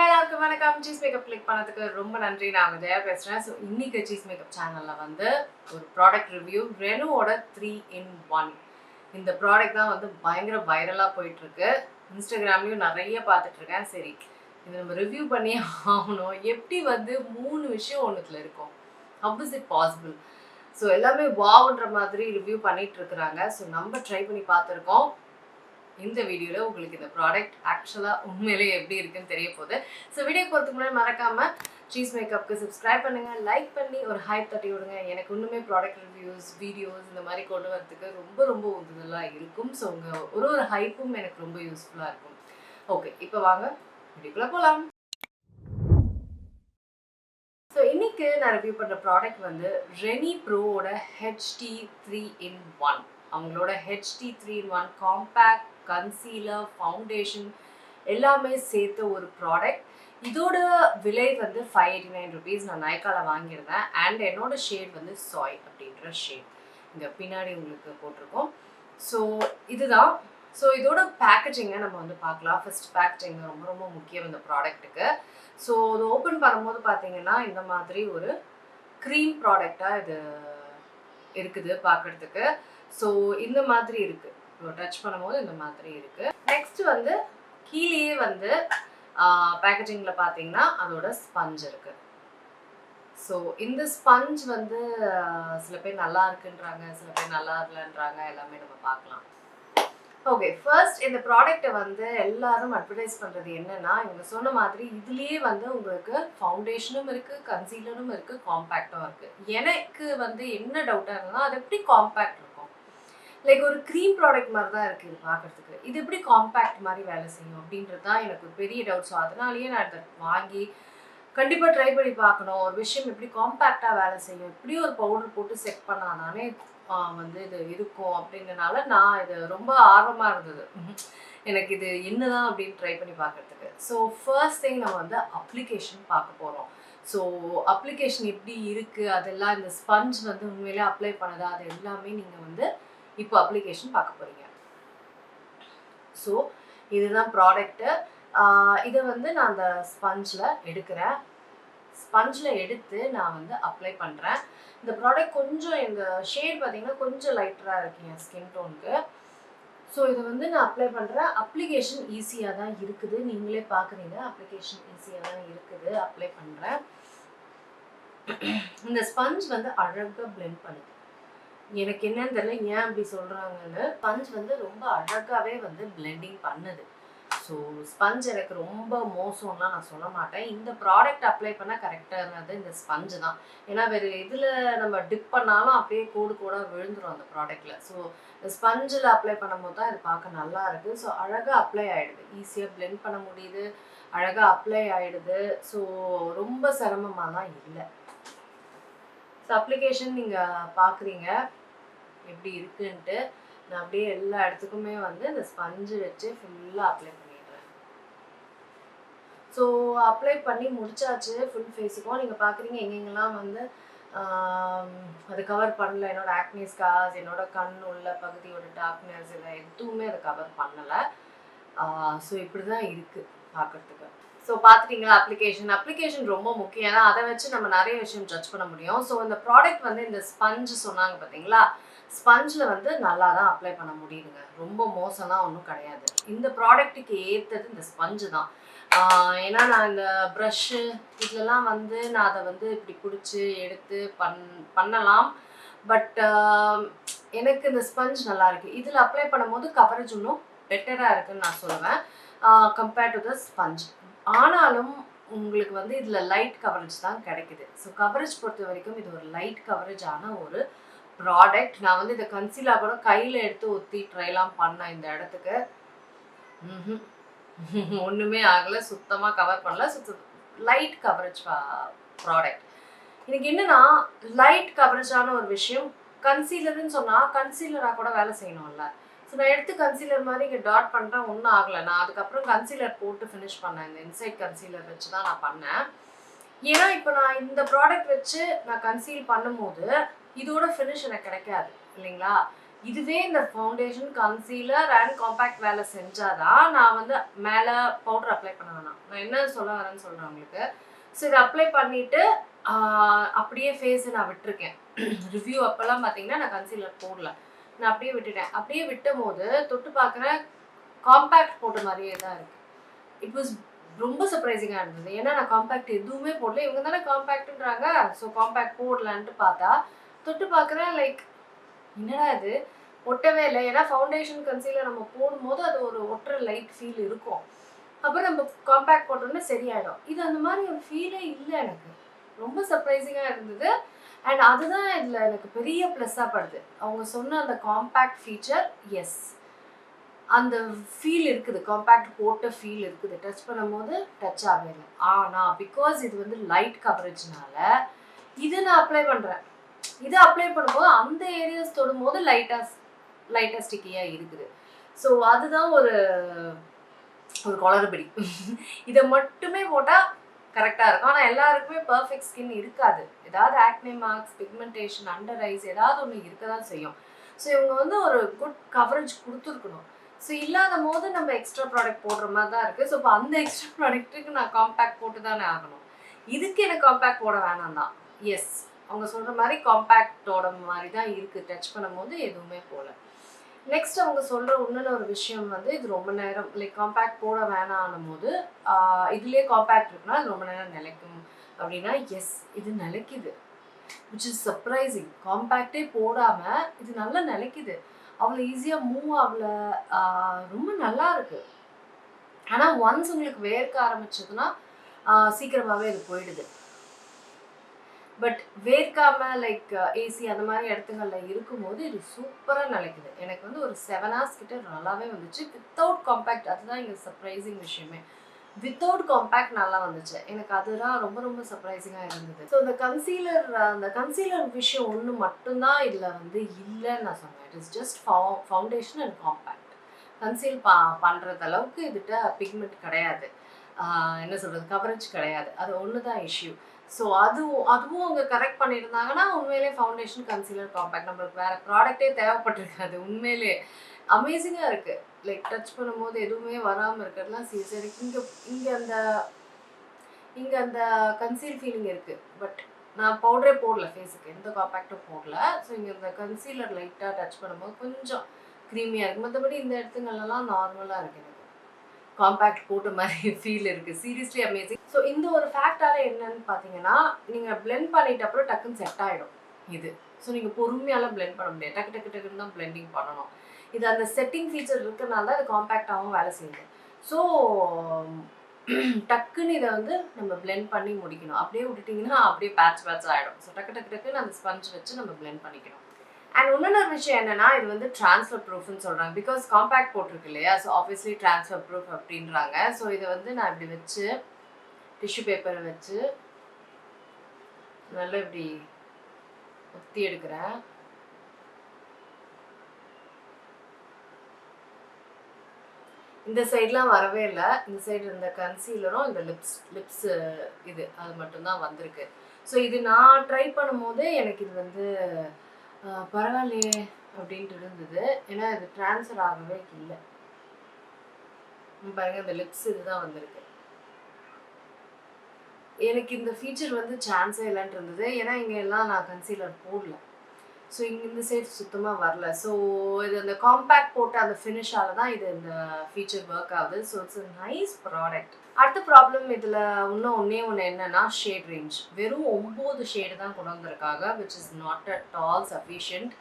எல்லாருக்கும் வணக்கம். Cheese makeup click பண்ணதுக்கு ரொம்ப நன்றி. நான் ஜெயா பேசுகிறேன். ஸோ இன்றைக்கி சீஸ் மேக்கப் சேனலில் வந்து ஒரு ப்ராடக்ட் ரிவ்யூ, ரெனோவோட 3-in-1. இந்த ப்ராடக்ட் தான் வந்து பயங்கர வைரலாக போயிட்டுருக்கு. இன்ஸ்டாகிராம்லேயும் நிறைய பார்த்துட்ருக்கேன். சரி, இது நம்ம ரிவ்யூ பண்ணி ஆகணும். எப்படி வந்து 3 விஷயம் ஒன்றுத்தில் இருக்கும், how is it possible? So எல்லாமே வாவ்ன்ற மாதிரி ரிவ்யூ பண்ணிகிட்ருக்குறாங்க. ஸோ நம்ம ட்ரை பண்ணி பார்த்துருக்கோம். இந்த வீடியோவில் உங்களுக்கு இந்த ப்ராடக்ட் ஆக்சுவலாக உண்மையிலேயே எப்படி இருக்குன்னு தெரிய போகுது. ஸோ வீடியோ போகிறதுக்கு முன்னாடி மறக்காமல் சீஸ் மேக்கப்புக்கு சப்ஸ்கிரைப் பண்ணுங்கள், லைக் பண்ணி ஒரு ஹைப் தட்டி விடுங்க. எனக்கு இன்னுமே ப்ராடக்ட் ரிவ்யூஸ், வீடியோஸ் இந்த மாதிரி கொண்டு வரதுக்கு ரொம்ப ரொம்ப உதவியாக இருக்கும். ஸோ உங்கள் ஒரு ஹைப்பும் எனக்கு ரொம்ப யூஸ்ஃபுல்லாக இருக்கும். ஓகே, இப்போ வாங்க வீடியோக்குள்ளே போகலாம். ஸோ இன்றைக்கி நான் ரிவ்யூ பண்ணுற ப்ராடக்ட் வந்து ரெனி ப்ரோவோட HD 3-in-1. அவங்களோட HD 3-in-1 compact concealer, foundation எல்லாமே சேர்த்த ஒரு ப்ராடக்ட். இதோட விலை வந்து 589 rupees. நான் நைக்காவில் வாங்கியிருந்தேன். அண்ட் என்னோட ஷேட் வந்து சாய் அப்படின்ற ஷேட் இங்கே பின்னாடி உங்களுக்கு போட்டிருக்கோம். ஸோ இதுதான். ஸோ இதோட பேக்கேஜிங்கை நம்ம வந்து பார்க்கலாம். ஃபர்ஸ்ட் பேக்கேஜிங் ரொம்ப ரொம்ப முக்கியம் இந்த ப்ராடக்ட்டுக்கு. ஸோ இது ஓப்பன் பண்ணும்போது பார்த்தீங்கன்னா இந்த மாதிரி ஒரு க்ரீம் ப்ராடக்டாக இது இருக்குது பார்க்குறதுக்கு. ஸோ இந்த மாதிரி இருக்குது, டச் பண்ணும்போது இந்த மாதிரி இருக்குது. நெக்ஸ்ட் வந்து கீழேயே வந்து பேக்கேஜிங்கில் பார்த்தீங்கன்னா அதோட ஸ்பஞ்ச் இருக்குது. ஸோ இந்த ஸ்பஞ்ச் வந்து சில பேர் நல்லா இருக்குன்றாங்க, சில பேர் நல்லா இல்லைன்றாங்க. எல்லாமே நம்ம பார்க்கலாம். ஓகே, ஃபர்ஸ்ட் இந்த ப்ராடக்ட்டை வந்து எல்லாரும் அட்வர்டைஸ் பண்ணுறது என்னென்னா, இவங்க சொன்ன மாதிரி இதுலேயே வந்து உங்களுக்கு ஃபவுண்டேஷனும் இருக்குது, கன்சீலரும் இருக்குது, காம்பேக்டும் இருக்குது. எனக்கு வந்து என்ன டவுட்டாக இருந்ததுன்னா, அது எப்படி காம்பேக்ட் இருக்கும்? லைக் ஒரு க்ரீம் ப்ராடக்ட் மாதிரி தான் இருக்குது இது பார்க்குறதுக்கு. இது எப்படி காம்பேக்ட் மாதிரி வேலை செய்யும் அப்படின்றது தான் எனக்கு ஒரு பெரிய டவுட். ஸோ அதனாலேயே நான் இதை வாங்கி கண்டிப்பாக ட்ரை பண்ணி பார்க்கணும். ஒரு விஷயம் எப்படி காம்பேக்டாக வேலை செய்யும், இப்படி ஒரு பவுடர் போட்டு செட் பண்ணாதானே வந்து இது இருக்கும் அப்படின்றனால நான் இது ரொம்ப ஆர்வமாக இருந்தது. எனக்கு இது என்னதான் அப்படின்னு ட்ரை பண்ணி பார்க்குறதுக்கு. ஸோ ஃபர்ஸ்ட் திங் நம்ம வந்து அப்ளிகேஷன் பார்க்க போகிறோம். ஸோ அப்ளிகேஷன் எப்படி இருக்குது, அதெல்லாம் இந்த ஸ்பஞ்ச் வந்து உண்மையிலே அப்ளை பண்ணுதா, அது எல்லாமே நீங்கள் வந்து இப்போ அப்ளிகேஷன் பார்க்க போகிறீங்க. ஸோ இதுதான் ப்ராடக்ட்டு. இதை வந்து நான் அந்த ஸ்பஞ்சில் எடுக்கிறேன். ஸ்பஞ்சில் எடுத்து நான் வந்து அப்ளை பண்ணுறேன். இந்த ப்ராடக்ட் கொஞ்சம் இந்த ஷேட் பார்த்தீங்கன்னா கொஞ்சம் லைட்டராக இருக்கு என் ஸ்கின் டோனுக்கு. ஸோ இதை வந்து நான் அப்ளை பண்ணுறேன். அப்ளிகேஷன் ஈஸியாக தான் இருக்குது, நீங்களே பார்க்குறீங்க. அப்ளிகேஷன் ஈஸியாக தான் இருக்குது. அப்ளை பண்ணுறேன். இந்த ஸ்பஞ்ச் வந்து அழகாக பிளெண்ட் பண்ணுது. எனக்கு என்னன்னு தெரியல ஏன் அப்படி சொல்கிறாங்கன்னு. ஸ்பஞ்ச் வந்து ரொம்ப அழகாகவே வந்து பிளெண்டிங் பண்ணுது. ஸோ ஸ்பஞ்ச் எனக்கு ரொம்ப மோசம்லாம் நான் சொல்ல மாட்டேன். இந்த ப்ராடக்ட் அப்ளை பண்ணால் கரெக்டாக இருந்தது இந்த ஸ்பஞ்சு தான். ஏன்னா வேறு இதில் நம்ம டிப் பண்ணாலும் அப்படியே கோடு கோடாக விழுந்துடும் அந்த ப்ராடக்டில். ஸோ இந்த ஸ்பஞ்சில் அப்ளை பண்ணும்போது தான் இது பார்க்க நல்லா இருக்குது. ஸோ அழகாக அப்ளை ஆகிடுது, ஈஸியாக பிளெண்ட் பண்ண முடியுது, அழகாக அப்ளை ஆகிடுது. ஸோ ரொம்ப சிரமமாலாம் இல்லை. ஸோ அப்ளிகேஷன் நீங்கள் பார்க்குறீங்க எப்படி இருக்குன்ட்டு. நான் அப்படியே எல்லா இடத்துக்குமே வந்து இந்த ஸ்பஞ்சு வச்சு ஃபுல்லாக அப்ளை பண்ணிடுறேன். ஸோ அப்ளை பண்ணி முடிச்சாச்சு ஃபுல் ஃபேஸுக்கும். நீங்கள் பார்க்குறீங்க எங்கெங்கெல்லாம் வந்து அது கவர் பண்ணல. என்னோடய ஆக்னி ஸ்கார்ஸ், என்னோட கண் உள்ள பகுதியோட டார்க்னஸ், இதை எதுவுமே அதை கவர் பண்ணலை. ஸோ இப்படி தான் இருக்குது பார்க்குறதுக்கு. ஸோ பார்த்துட்டிங்களா அப்ளிகேஷன் ரொம்ப முக்கியம். ஏன்னா அதை வச்சு நம்ம நிறைய விஷயம் ஜட்ஜ் பண்ண முடியும். ஸோ இந்த ப்ராடக்ட் வந்து இந்த ஸ்பஞ்சு சொன்னாங்க பார்த்தீங்களா, ஸ்பஞ்சில் வந்து நல்லா தான் அப்ளை பண்ண முடியுதுங்க. ரொம்ப மோசம்லாம் ஒன்றும் கிடையாது. இந்த ப்ராடக்ட்டுக்கு ஏற்றது இந்த ஸ்பஞ்சு தான். ஏன்னா நான் இந்த ப்ரஷ்ஷு இதுலலாம் வந்து நான் அதை வந்து இப்படி பிடிச்சி எடுத்து பண்ணலாம். பட் எனக்கு இந்த ஸ்பஞ்ச் நல்லா இருக்குது. இதில் அப்ளை பண்ணும்போது கவரேஜ் இன்னும் பெட்டராக இருக்குதுன்னு நான் சொல்லுவேன் கம்பேர்ட் டு த ஸ்பஞ்ச். ஆனாலும் உங்களுக்கு வந்து இதில் லைட் கவரேஜ் தான் கிடைக்குது. ஸோ கவரேஜ் பொறுத்த வரைக்கும் இது ஒரு லைட் கவரேஜ் ஆன ஒரு ப்ராடக்ட். நான் வந்து இந்த கன்சீலர் கூட கையில் எடுத்து ஒத்தி ட்ரைலாம் பண்ணேன் இந்த இடத்துக்கு. ஒன்றுமே ஆகலை, சுத்தமாக கவர் பண்ணல. Light coverage product. எனக்கு என்னன்னா லைட் கவரேஜான ஒரு விஷயம். கன்சீலர்னு சொன்னால் கன்சீலராக கூட வேலை செய்யணும்ல. ஸோ நான் எடுத்து கன்சீலர் மாதிரி இங்கே டாட் பண்ணுறேன், ஒன்றும் ஆகலை. நான் அதுக்கப்புறம் கன்சீலர் போட்டு ஃபினிஷ் பண்ணேன். இந்த இன்சைட் கன்சீலர் வச்சு தான் நான் பண்ணேன். ஏன்னா இப்போ நான் இந்த ப்ராடக்ட் வச்சு நான் கன்சீல் பண்ணும்போது இதோட ஃபினிஷ் எனக்கு கிடைக்காது இல்லைங்களா. இதுவே இந்த ஃபவுண்டேஷன், கன்சீலர் அண்ட் காம்பேக்ட் வேலை செஞ்சாதான் நான் வந்து மேலே பவுடர் அப்ளை பண்ண வேணாம். நான் என்ன சொல்ல வரேன்னு சொல்கிறேன் உங்களுக்கு. ஸோ இதை அப்ளை பண்ணிவிட்டு அப்படியே ஃபேஸை நான் விட்டுருக்கேன். ரிவ்யூ அப்போல்லாம் பார்த்தீங்கன்னா நான் கன்சீலர் போடல, நான் அப்படியே விட்டுட்டேன். அப்படியே விட்டும் போது தொட்டு பார்க்குறேன், காம்பேக்ட் போட்ட மாதிரியே தான் இருக்குது. இட் வாஸ் ரொம்ப சர்ப்ரைசிங்காக இருந்தது. ஏன்னா நான் காம்பேக்ட் எதுவுமே போடல, இவங்க தானே காம்பேக்ட்ன்றாங்க, ஸோ காம்பேக்ட் போடலான்ட்டு பார்த்தா தொட்டு பார்க்குறேன், லைக் என்னடா இது ஒட்டவே இல்லை. ஏன்னா ஃபவுண்டேஷன் கன்சீலர் நம்ம போடும்போது அது ஒரு ஒட்டுற லைட் ஃபீல் இருக்கும். அப்புறம் நம்ம காம்பேக்ட் போட்டோம்னா சரியாயிடும். இது அந்த மாதிரி ஒரு ஃபீலே இல்லை எனக்கு. ரொம்ப சர்ப்ரைசிங்காக இருந்தது. அண்ட் அதுதான் இதில் எனக்கு பெரிய ப்ளஸ்ஸாக படுது. அவங்க சொன்ன அந்த காம்பேக்ட் ஃபீச்சர், எஸ் அந்த ஃபீல் இருக்குது, காம்பேக்ட் போட்ட ஃபீல் இருக்குது. டச் பண்ணும்போது டச் ஆகலை. ஆனால் பிகாஸ் இது வந்து லைட் கவரேஜ்னால இது நான் அப்ளை பண்ணுறேன். இதை அப்ளை பண்ணும்போது அந்த ஏரியாஸ் தொடும்போது லைட்டாக ஸ்டிக்கியாக இருக்குது. ஸோ அதுதான் ஒரு குளறுபடி. இதை மட்டுமே போட்டால் கரெக்டாக இருக்கும். ஆனால் எல்லாருக்குமே பர்ஃபெக்ட் ஸ்கின் இருக்காது. ஏதாவது acne marks, pigmentation, under eyes ஏதாவது ஒன்று இருக்க தான் செய்யும். ஸோ இவங்க வந்து ஒரு குட் கவரேஜ் கொடுத்துருக்கணும். ஸோ இல்லாத போது நம்ம எக்ஸ்ட்ரா ப்ராடக்ட் போடுற மாதிரி தான் இருக்குது. ஸோ இப்போ அந்த எக்ஸ்ட்ரா ப்ராடக்ட்டுக்கு நான் காம்பேக்ட் போட்டு தானே ஆகணும். இதுக்கு எனக்கு காம்பேக்ட் போட வேணாம் தான். எஸ், அவங்க சொல்கிற மாதிரி காம்பேக்டோட மாதிரி தான் இருக்குது. டச் பண்ணும்போது எதுவுமே போகல. நெக்ஸ்ட் அவங்க சொல்கிற இன்னொரு விஷயம் வந்து, இது ரொம்ப நேரம் லைக் காம்பேக்ட் போட வேணாம் போது இதுலேயே காம்பேக்ட் இருக்குன்னா அது ரொம்ப நேரம் நிலைக்கும் அப்படின்னா, எஸ் இது நிலைக்குது, விச் இஸ் சர்ப்ரைசிங். காம்பேக்டே போடாமல் இது நல்லா நிலைக்குது, அவ்வளோ ஈஸியாக மூவ் ஆகல, ரொம்ப நல்லா இருக்குது. ஆனால் ஒன்ஸ் உங்களுக்கு வேர்க்க ஆரம்பிச்சதுன்னா சீக்கிரமாகவே இது போயிடுது. பட் வேர்க்காமல் லைக் ஏசி அந்த மாதிரி இடத்துங்களில் இருக்கும்போது இது சூப்பராக நிலைக்குது. எனக்கு வந்து ஒரு 7 hours கிட்ட நல்லாவே வந்துச்சு வித்தவுட் காம்பேக்ட். அதுதான் இங்கே சர்ப்ரைசிங் விஷயமே. வித்தவுட் காம்பேக்ட் நல்லா வந்துச்சு. எனக்கு அதுதான் ரொம்ப ரொம்ப சர்ப்ரைசிங்காக இருந்தது. ஸோ அந்த கன்சீலர் விஷயம் ஒன்று மட்டும்தான் இதில் வந்து இல்லைன்னு நான் சொன்னேன். It is just foundation and compact. Conceal பண்ணுறது அளவுக்கு இதுகிட்ட பிக்மெண்ட் கிடையாது, என்ன சொல்கிறது, கவரேஜ் கிடையாது. அது ஒன்று தான் இஷ்யூ. ஸோ அதுவும் அவங்க கரெக்ட் பண்ணியிருந்தாங்கன்னா உண்மையிலே ஃபவுண்டேஷன், கன்சீலர், காம்பேக்ட் நம்மளுக்கு வேறு ப்ராடக்டே தேவைப்பட்டிருக்காது. உண்மையிலே அமேசிங்காக இருக்குது. லைக் டச் பண்ணும்போது எதுவுமே வராமல் இருக்கிறதுலாம் சரி. இங்கே அந்த கன்சீல் ஃபீலிங் இருக்குது. பட் நான் பவுடரே போடல ஃபேஸுக்கு, எந்த காம்பேக்டும் போடல. ஸோ இங்கே இந்த கன்சீலர் லைட்டாக டச் பண்ணும்போது கொஞ்சம் க்ரீமியாக இருக்குது. மற்றபடி இந்த இடத்துங்கள்லாம் நார்மலாக இருக்குது. எனக்கு காம்பேக்ட் போட்ட மாதிரி ஃபீல் இருக்குது. Seriously amazing. ஸோ இந்த ஒரு ஃபேக்டால் என்னன்னு பார்த்தீங்கன்னா, நீங்கள் பிளெண்ட் பண்ணிட்ட அப்புறம் டக்குன்னு செட் ஆகிடும் இது. ஸோ நீங்கள் பொறுமையாலாம் பிளெண்ட் பண்ண முடியாது, டக்குன்னு தான் பிளெண்டிங் பண்ணணும். இது அந்த செட்டிங் ஃபீச்சர் இருக்கிறனால அது காம்பேக்டாகவும் வேலை செய்யுது. ஸோ டக்குன்னு இதை வந்து நம்ம பிளெண்ட் பண்ணி முடிக்கணும். அப்படியே விட்டுட்டிங்கன்னா அப்படியே பேட்ச் ஆகிடும். ஸோ டக்குன்னு அந்த ஸ்பஞ்ச் வச்சு நம்ம பிளெண்ட் பண்ணிக்கணும். அண்ட் இன்னொரு விஷயம் என்னன்னா, இது வந்து ட்ரான்ஸ்ஃபர் ப்ரூஃப்னு சொல்கிறாங்க. பிகாஸ் காம்பேக்ட் போட்டிருக்கு இல்லையா, ஸோ ஆப்வியஸ்லி ட்ரான்ஸ்ஃபர் ப்ரூஃப் அப்படின்றாங்க. ஸோ இதை வந்து நான் இப்படி வச்சு டிஷ்யூ பேப்பரை வச்சு நல்லா இப்படி ஒத்தி எடுக்கிறேன். இந்த சைட்லாம் வரவே இல்லை. இந்த சைடு இந்த கன்சீலரும் இந்த லிப்ஸ் இது அது மட்டும்தான் வந்திருக்கு. ஸோ இது நான் ட்ரை பண்ணும்போது எனக்கு இது வந்து பரவாயில்லையே அப்படின்ட்டு இருந்தது. ஏன்னா இது ட்ரான்ஸ்ஃபர் ஆகவே இல்லை. பாருங்க, இந்த லிப்ஸ் இதுதான் வந்திருக்கு. எனக்கு இந்த ஃபீச்சர் வந்து சான்ஸே இல்லைன்ட்டு இருந்தது. ஏன்னா இங்கே எல்லாம் நான் கன்சீலர் போடல. ஸோ இங்கே இந்த சைட் சுத்தமாக வரல. ஸோ இது அந்த காம்பேக்ட் போட்ட அந்த ஃபினிஷால தான் இது இந்த ஃபீச்சர் ஒர்க் ஆகுது. So it's a nice product. அடுத்த ப்ராப்ளம் இதில் ஒன்று என்னென்னா, ஷேட் ரேஞ்ச். வெறும் 9 ஷேடு தான் கொண்டு வந்திருக்காங்க, which is not at all sufficient.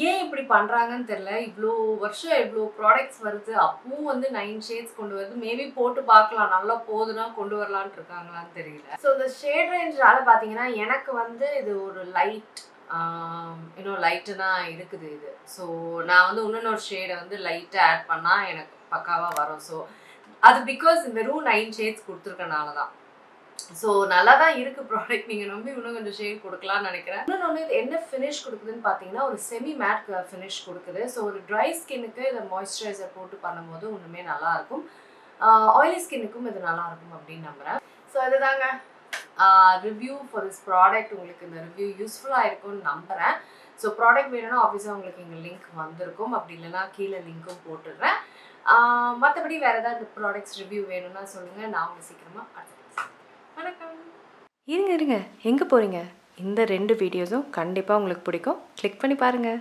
ஏன் இப்படி பண்ணுறாங்கன்னு தெரில. இவ்வளோ வருஷம் இவ்வளோ ப்ராடக்ட்ஸ் வருது, அப்பவும் வந்து 9 ஷேட்ஸ் கொண்டு வருது. மேபி போட்டு பார்க்கலாம், நல்லா போகுதுன்னா கொண்டு வரலான்ட்டு இருக்காங்களான்னு தெரியல. ஸோ இந்த ஷேட் ரேஞ்சால பார்த்தீங்கன்னா எனக்கு வந்து இது ஒரு லைட் இன்னும் லைட்டுனா இருக்குது இது. ஸோ நான் வந்து இன்னொரு ஷேடை வந்து லைட்டாக ஆட் பண்ணால் எனக்கு பக்காவாக வரும். ஸோ அது பிகாஸ் வெறும் 9 ஷேட்ஸ் கொடுத்துருக்கனால தான். ஸோ நல்லா தான் இருக்குது ப்ராடக்ட். நீங்கள் நம்பி இன்னும் கொஞ்சம் ஷேட் கொடுக்கலான்னு நினைக்கிறேன். இன்னொன்று இது என்ன ஃபினிஷ் கொடுக்குதுன்னு பார்த்தீங்கன்னா, ஒரு செமி மேட் ஃபினிஷ் கொடுக்குது. ஸோ ஒரு ட்ரை ஸ்கின்னுக்கு இதை மாய்ஸ்சரைசர் போட்டு பண்ணும்போது ஒன்றுமே நல்லாயிருக்கும், ஆயிலி ஸ்கின்னுக்கும் இது நல்லாயிருக்கும் அப்படின்னு நம்புகிறேன். ஸோ அதுதாங்க ரிவ்யூ ஃபார் திஸ் ப்ராடக்ட். உங்களுக்கு இந்த ரிவ்யூ யூஸ்ஃபுல்லாக இருக்கும்னு நம்புகிறேன். ஸோ ப்ராடக்ட் வேணும்னா ஆஃபீஸாக உங்களுக்கு எங்கள் லிங்க் வந்திருக்கும், அப்படி இல்லைனா கீழே லிங்க்கும் போட்டுடுறேன். மற்றபடி வேறு ஏதாவது ப்ராடக்ட்ஸ் ரிவ்யூ வேணும்னா சொல்லுங்கள், நான் உங்களுக்கு சீக்கிரமாக அடுத்த வணக்கம். இருங்க எங்கே போகிறீங்க? இந்த 2 வீடியோஸும் கண்டிப்பாக உங்களுக்கு பிடிக்கும். கிளிக் பண்ணி பாருங்கள்.